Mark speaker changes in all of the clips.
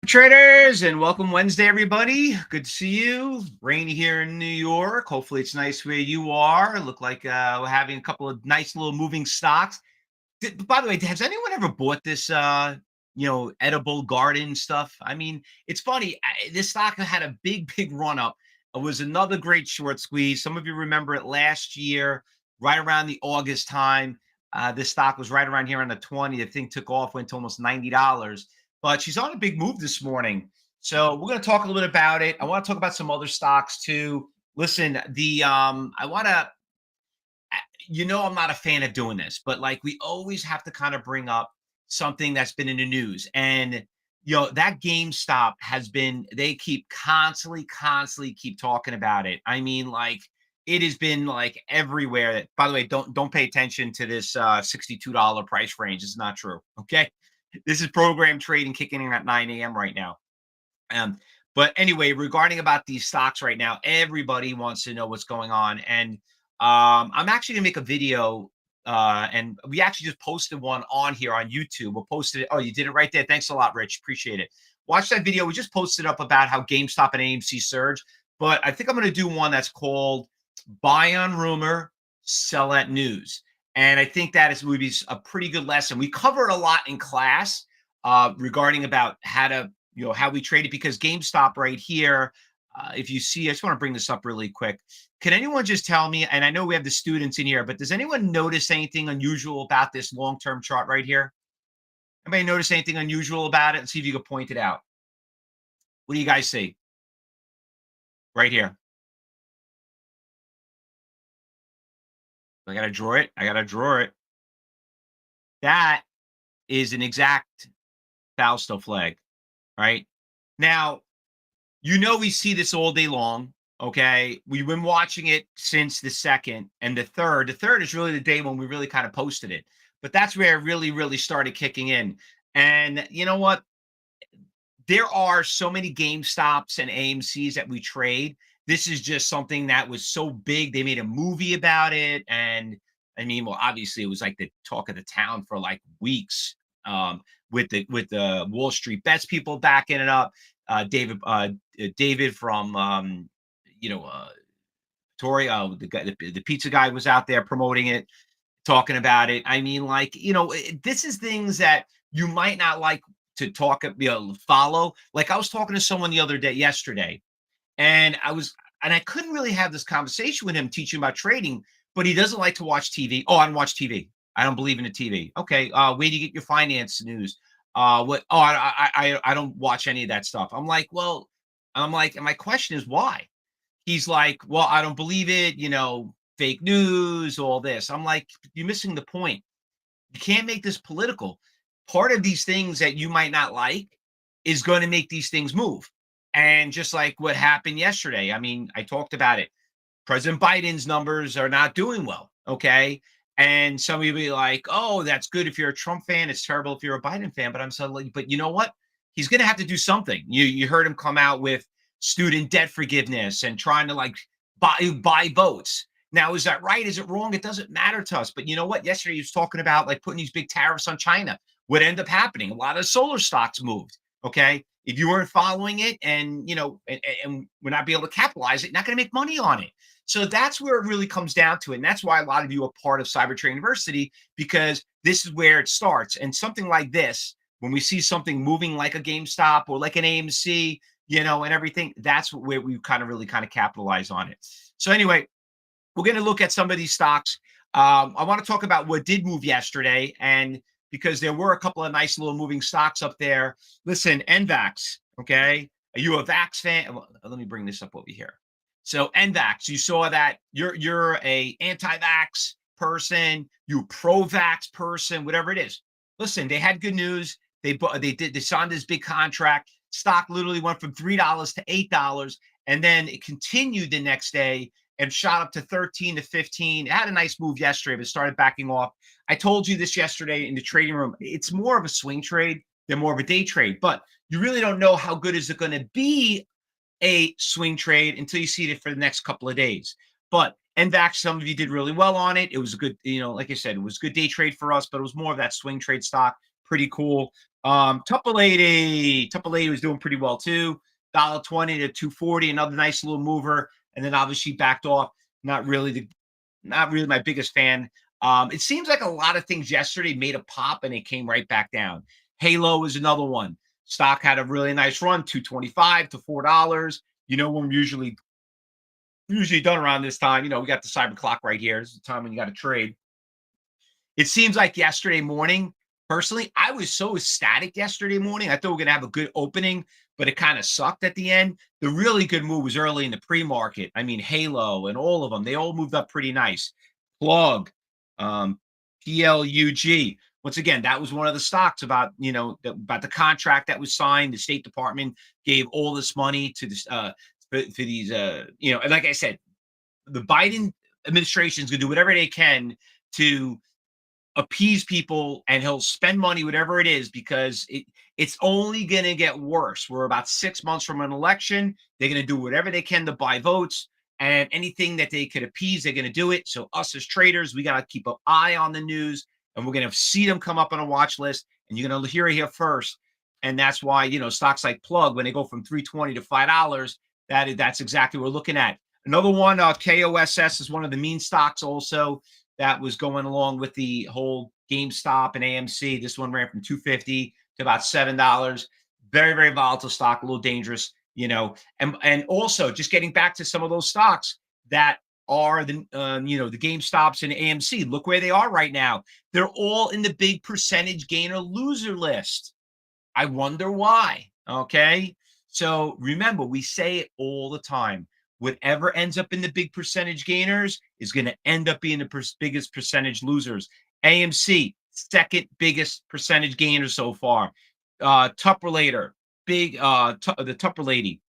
Speaker 1: Traders, and welcome Wednesday, everybody. Good to see you. Rainy here in New York. Hopefully, it's nice where you are. Look like we're having a couple of nice little moving stocks. By the way, has anyone ever bought this, edible garden stuff? I mean, it's funny. This stock had a big run up. It was another great short squeeze. Some of you remember it last year, right around the August time. This stock was right around here on the 20th. The thing took off, went to almost $90. But she's on a big move this morning. So we're going to talk a little bit about it. I want to talk about some other stocks too. Listen, I want to I'm not a fan of doing this, but like we always have to kind of bring up something that's been in the news. And that GameStop has been, they keep constantly keep talking about it. I mean, like it has been like everywhere. By the way, don't pay attention to this $62 price range. It's not true. Okay. This is program trading kicking in at 9 a.m. right now. Um, but anyway, regarding about these stocks right now, everybody wants to know what's going on. And I'm actually gonna make a video, and we actually just posted one on here on YouTube. We'll post it. Oh, you did it right there. Thanks a lot, Rich. Appreciate it. Watch that video. We just posted up about how GameStop and AMC surge. But I think I'm gonna do one that's called "Buy on Rumor, Sell at News." And I think that is would be a pretty good lesson. We covered a lot in class regarding about how to how we trade it, because GameStop right here, if you see, I just want to bring this up really quick. Can anyone just tell me, and I know we have the students in here, but does anyone notice anything unusual about this long-term chart right here? Anybody notice anything unusual about it? And see if you can point it out. What do you guys see right here? I got to draw it. I got to draw it. That is an exact Fausto flag, right? Now, we see this all day long. Okay. We've been watching it since the second and the third. The third is really the day when we really kind of posted it. But that's where it really started kicking in. And you know what? There are so many GameStops and AMCs that we trade. This is just something that was so big. They made a movie about it. And I mean, well, obviously it was like the talk of the town for like weeks. With the Wall Street bets people backing it up. David from Tori, the guy, the pizza guy was out there promoting it, talking about it. I mean, like, this is things that you might not like to talk, follow. Like I was talking to someone the other day, yesterday, and I couldn't really have this conversation with him teaching about trading, but he doesn't like to watch TV. Oh, I don't watch TV. I don't believe in the TV. Okay, where do you get your finance news? What? Oh, I don't watch any of that stuff. And my question is why? He's like, well, I don't believe it. Fake news, all this. I'm like, you're missing the point. You can't make this political. Part of these things that you might not like is going to make these things move. And just like what happened yesterday, I mean, I talked about it. President Biden's numbers are not doing well. Okay. And some of you be like, oh, that's good if you're a Trump fan. It's terrible if you're a Biden fan. But I'm suddenly, but you know what? He's going to have to do something. You heard him come out with student debt forgiveness and trying to like buy votes. Now, is that right? Is it wrong? It doesn't matter to us. But you know what? Yesterday he was talking about like putting these big tariffs on China. What ended up happening? A lot of solar stocks moved. Okay. If you weren't following it and and we're not be able to capitalize it, you're not going to make money on it. So that's where it really comes down to it. And that's why a lot of you are part of Cybertrade University, because this is where it starts. And something like this, when we see something moving like a GameStop or like an AMC, and everything, that's where we kind of capitalize on it. So anyway, we're going to look at some of these stocks. I want to talk about what did move yesterday, and because there were a couple of nice little moving stocks up there. Listen, NVAX, okay? Are you a Vax fan? Well, let me bring this up over here. So NVAX, you saw that you're a anti-vax person, you pro-vax person, whatever it is. Listen, they had good news. They signed this big contract. Stock literally went from $3 to $8, and then it continued the next day and shot up to 13 to 15. It had a nice move yesterday, but started backing off. I told you this yesterday in the trading room. It's more of a swing trade than more of a day trade, but you really don't know how good is it going to be a swing trade until you see it for the next couple of days. But NVAX, some of you did really well on it. It was a good, like I said, it was a good day trade for us, but it was more of that swing trade stock. Pretty cool. Tuppy Lady was doing pretty well too. $1.20 to 2.40, another nice little mover, and then obviously backed off. Not really the not really my biggest fan. It seems like a lot of things yesterday made a pop and it came right back down. Halo is another one. Stock had a really nice run, 225 to $4. When usually done around this time. We got the cyber clock right here. This is the time when you got to trade. It seems like yesterday morning, personally, I was so ecstatic yesterday morning. I thought we were going to have a good opening, but it kind of sucked at the end. The really good move was early in the pre-market. I mean, Halo and all of them, they all moved up pretty nice. Plug, um, PLUG. Once again, that was one of the stocks about the contract that was signed. The State Department gave all this money to this for these and like I said, the Biden administration is going to do whatever they can to appease people, and he'll spend money whatever it is because it's only going to get worse. We're about 6 months from an election. They're going to do whatever they can to buy votes, and anything that they could appease, they're going to do it. So us as traders, we got to keep an eye on the news, and we're going to see them come up on a watch list, and you're going to hear it here first. And that's why stocks like Plug, when they go from 3.20 to $5, that's exactly what we're looking at. Another one, KOSS, is one of the meme stocks also that was going along with the whole GameStop and AMC. This one ran from 250 to about $7. Very, very volatile stock, a little dangerous, And also, just getting back to some of those stocks that are the GameStops and AMC. Look where they are right now. They're all in the big percentage gainer loser list. I wonder why. Okay. So remember, we say it all the time. Whatever ends up in the big percentage gainers is going to end up being the biggest percentage losers. AMC, second biggest percentage gainer so far. Tupperlator, the Tupper Lady,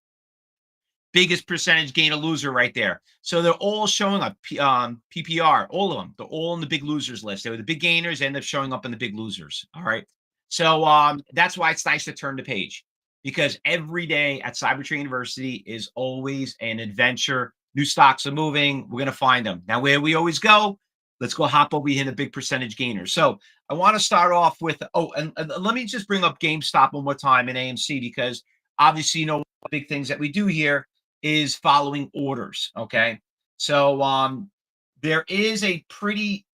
Speaker 1: biggest percentage gainer loser right there. So they're all showing up. PPR, all of them. They're all in the big losers list. They were the big gainers, end up showing up in the big losers. All right. So that's why it's nice to turn the page, because every day at Cybertrade University is always an adventure. New stocks are moving. We're going to find them. Now, where we always go, let's go hop over here in a big percentage gainer. So I want to start off with, and let me just bring up GameStop one more time and AMC, because obviously, one of the big things that we do here is following orders. Okay. So there is a pretty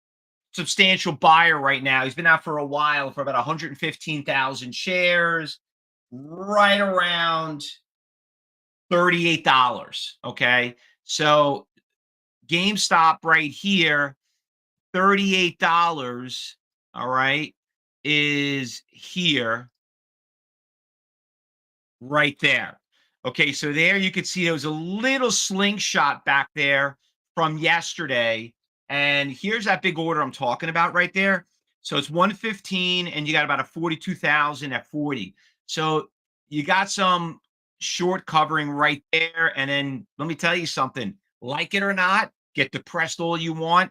Speaker 1: substantial buyer right now. He's been out for a while for about 115,000 shares, right around $38. Okay. So GameStop right here, $38. All right. Is here right there. Okay. So there you could see there was a little slingshot back there from yesterday. And here's that big order I'm talking about right there. So it's 115, and you got about a 42,000 at 40. So you got some short covering right there. And then let me tell you something, like it or not, get depressed all you want.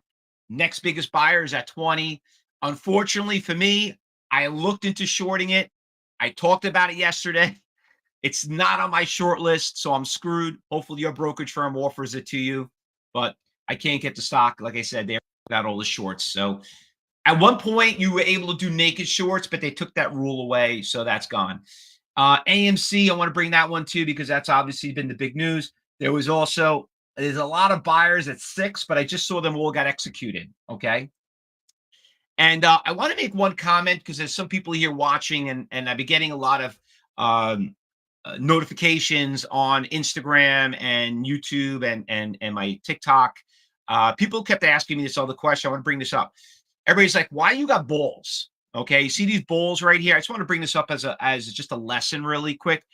Speaker 1: Next biggest buyer is at 20. Unfortunately for me, I looked into shorting it. I talked about it yesterday. It's not on my short list, so I'm screwed. Hopefully your brokerage firm offers it to you, but I can't get the stock. Like I said, they got all the shorts. So at one point you were able to do naked shorts, but they took that rule away, so that's gone. AMC, I want to bring that one too, because that's obviously been the big news. There's a lot of buyers at 6, but I just saw them all got executed. Okay. And I want to make one comment, because there's some people here watching, and I've been getting a lot of notifications on Instagram and YouTube and my TikTok. People kept asking me this other question. I want to bring this up. Everybody's like, "Why you got balls?" Okay, you see these balls right here. I just want to bring this up as just a lesson, really quick.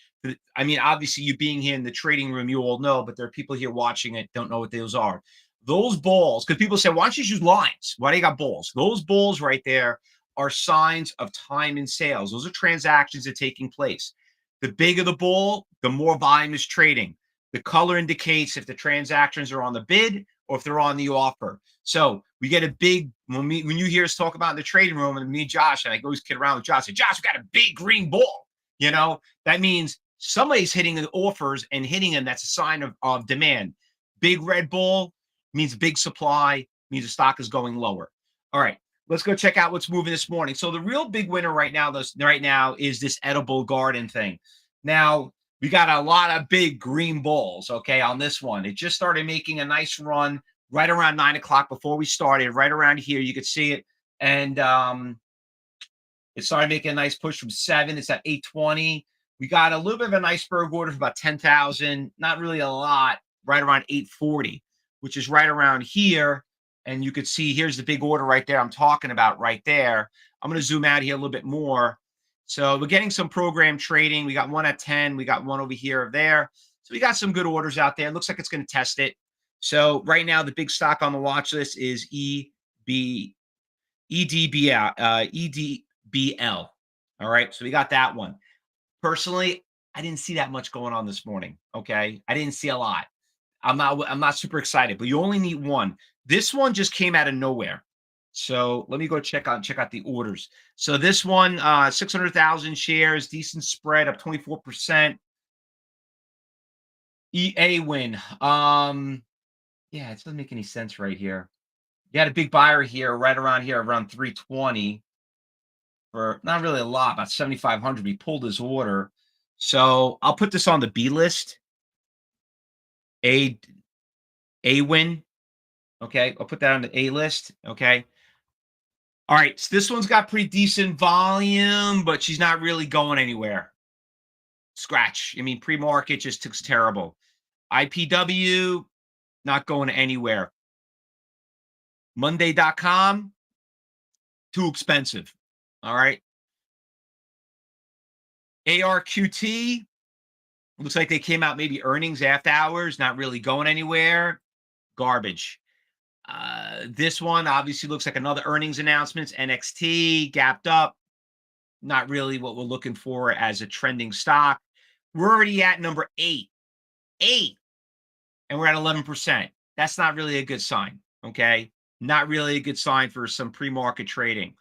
Speaker 1: I mean, obviously, you being here in the trading room, you all know, but there are people here watching it don't know what those are. Those balls, because people say, "Why don't you use lines? Why do you got balls?" Those balls right there are signs of time in sales. Those are transactions that are taking place. The bigger the ball, the more volume is trading. The color indicates if the transactions are on the bid or if they're on the offer. So we get a big, when you hear us talk about in the trading room, and me and Josh, and I always kid around with Josh, say, "Josh, we got a big green ball." That means somebody's hitting the offers and hitting them. That's a sign of demand. Big red ball means big supply, means the stock is going lower. All right. let's go check out what's moving this morning. So the real big winner right now is this edible garden thing. Now we got a lot of big green balls. Okay, on this one, it just started making a nice run right around 9 o'clock before we started. Right around here, you could see it, and it started making a nice push from 7. It's at 8:20. We got a little bit of an iceberg order for about 10,000. Not really a lot. Right around 8:40, which is right around here. And you could see here's the big order right there I'm talking about right there. I'm going to zoom out here a little bit more. So we're getting some program trading. We got one at 10. We got one over here or there. So we got some good orders out there. It looks like it's going to test it. So right now, the big stock on the watch list is EDBL. All right. So we got that one. Personally, I didn't see that much going on this morning. Okay. I didn't see a lot. I'm not super excited, but you only need one. This one just came out of nowhere. So let me go check out the orders. So this one, 600,000 shares, decent spread, up 24%. EA win. Yeah, it doesn't make any sense right here. You had a big buyer here, right around here, around 320 for not really a lot, about 7,500. He pulled his order. So I'll put this on the B list. A win. Okay, I'll put that on the A list. Okay. All right. So this one's got pretty decent volume, but she's not really going anywhere. Scratch. I mean, pre-market just looks terrible. IPW, not going anywhere. Monday.com, too expensive. All right. ARQT, looks like they came out maybe earnings after hours, not really going anywhere. Garbage. This one obviously looks like another earnings announcements. NXT gapped up. Not really what we're looking for as a trending stock. We're already at number 8. 8. And we're at 11%. That's not really a good sign. Okay. Not really a good sign for some pre-market trading.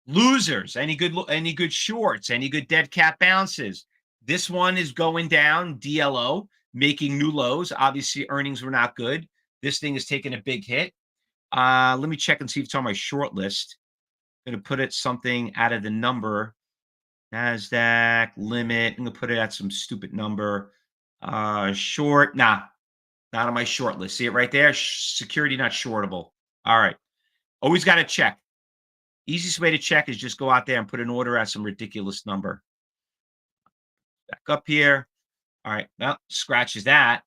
Speaker 1: Losers, any good shorts, any good dead cat bounces. This one is going down, DLO, making new lows. Obviously, earnings were not good. This thing is taking a big hit. Let me check and see if it's on my short list. I'm going to put it something out of the number. NASDAQ limit. I'm going to put it at some stupid number. Short. Nah, not on my short list. See it right there? Security not shortable. All right. Always got to check. Easiest way to check is just go out there and put an order at some ridiculous number. Back up here. All right. Well, scratches that.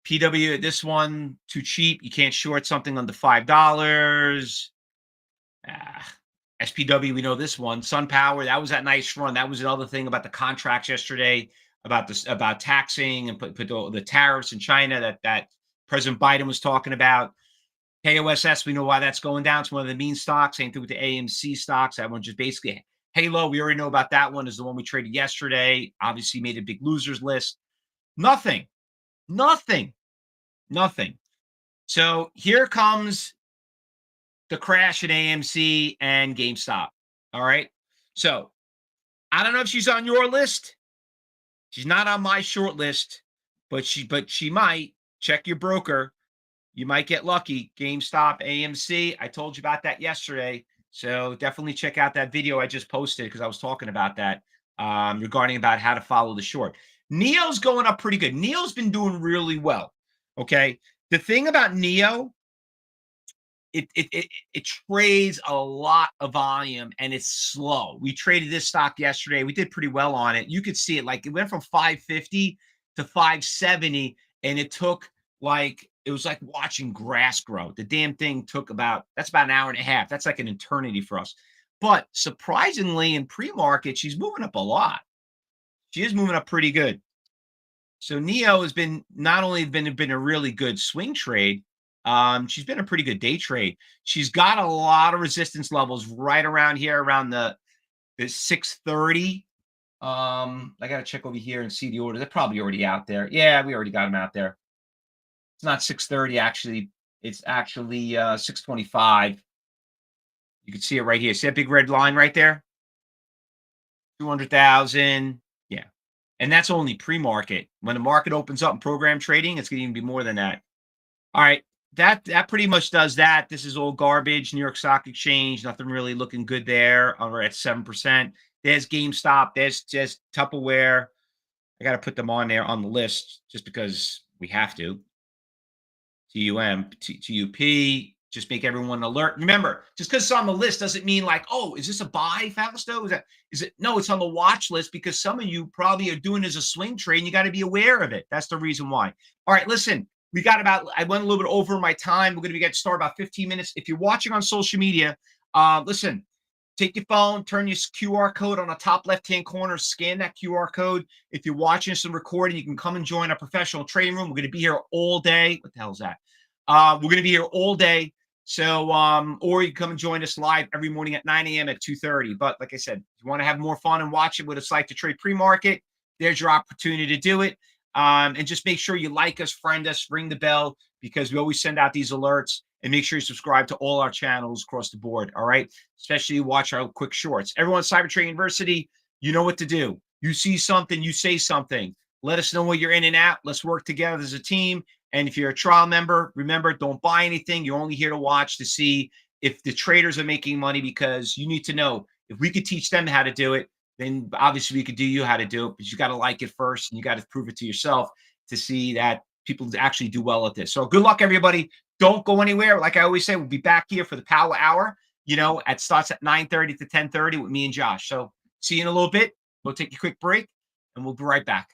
Speaker 1: PW, this one, too cheap. You can't short something under $5. SPW, we know this one. SunPower, that was that nice run. That was another thing about the contracts yesterday, about taxing and put the tariffs in China that President Biden was talking about. KOSS, we know why that's going down. It's one of the mean stocks. Same thing with the AMC stocks. That one just basically Halo. We already know about that one. Is the one we traded yesterday. Obviously made a big losers list. Nothing. So here comes the crash in AMC and GameStop. All right. So I don't know if she's on your list. She's not on my short list, but she might. Check your broker. You might get lucky. GameStop, AMC. I told you about that yesterday. So definitely check out that video I just posted because I was talking about that regarding about how to follow the short. Neo's going up pretty good. Neo's been doing really well. Okay. The thing about Neo, it trades a lot of volume and it's slow. We traded this stock yesterday. We did pretty well on it. You could see it like it went from 550 to 570 and it took it was like watching grass grow. The damn thing took that's about an hour and a half. That's like an eternity for us. But surprisingly, in pre-market, she's moving up a lot. She is moving up pretty good. So Neo has been not only been a really good swing trade, she's been a pretty good day trade. She's got a lot of resistance levels right around here, around the 630. I got to check over here and see the order. They're probably already out there. Yeah, we already got them out there. It's not 630 actually. It's actually 625. You can see it right here. See that big red line right there? 200,000. Yeah. And that's only pre-market. When the market opens up in program trading, it's going to even be more than that. All right. That pretty much does that. This is all garbage. New York Stock Exchange, nothing really looking good there. We're at 7%. There's GameStop. There's just Tupperware. I got to put them on there on the list just because we have to. TUP, just make everyone alert. Remember, just because it's on the list doesn't mean like, oh, is this a buy, Fausto? Is it no, it's on the watch list because some of you probably are doing as a swing trade and you got to be aware of it. That's the reason why. All right, listen, we got about I went a little bit over my time. We're gonna be getting started about 15 minutes. If you're watching on social media, listen, take your phone, turn your QR code on the top left-hand corner, scan that QR code. If you're watching some recording, you can come and join our professional trading room. We're going to be here all day. What the hell is that? We're going to be here all day. So, or you can come and join us live every morning at 9 a.m. at 2:30. But like I said, if you want to have more fun and watch it what it's like to trade pre-market, there's your opportunity to do it. And just make sure you like us, friend us, ring the bell because we always send out these alerts. And make sure you subscribe to all our channels across the board. All right. Especially watch our quick shorts. Everyone at Cyber Trading University, you know what to do. You see something, you say something. Let us know what you're in and out. Let's work together as a team. And if you're a trial member, remember, don't buy anything. You're only here to watch to see if the traders are making money because you need to know if we could teach them how to do it, then obviously we could do you how to do it. But you got to like it first and you got to prove it to yourself to see that people actually do well at this. So good luck, everybody. Don't go anywhere. Like I always say, we'll be back here for the Power Hour. It starts at 9:30 to 10:30 with me and Josh. So see you in a little bit. We'll take a quick break and we'll be right back.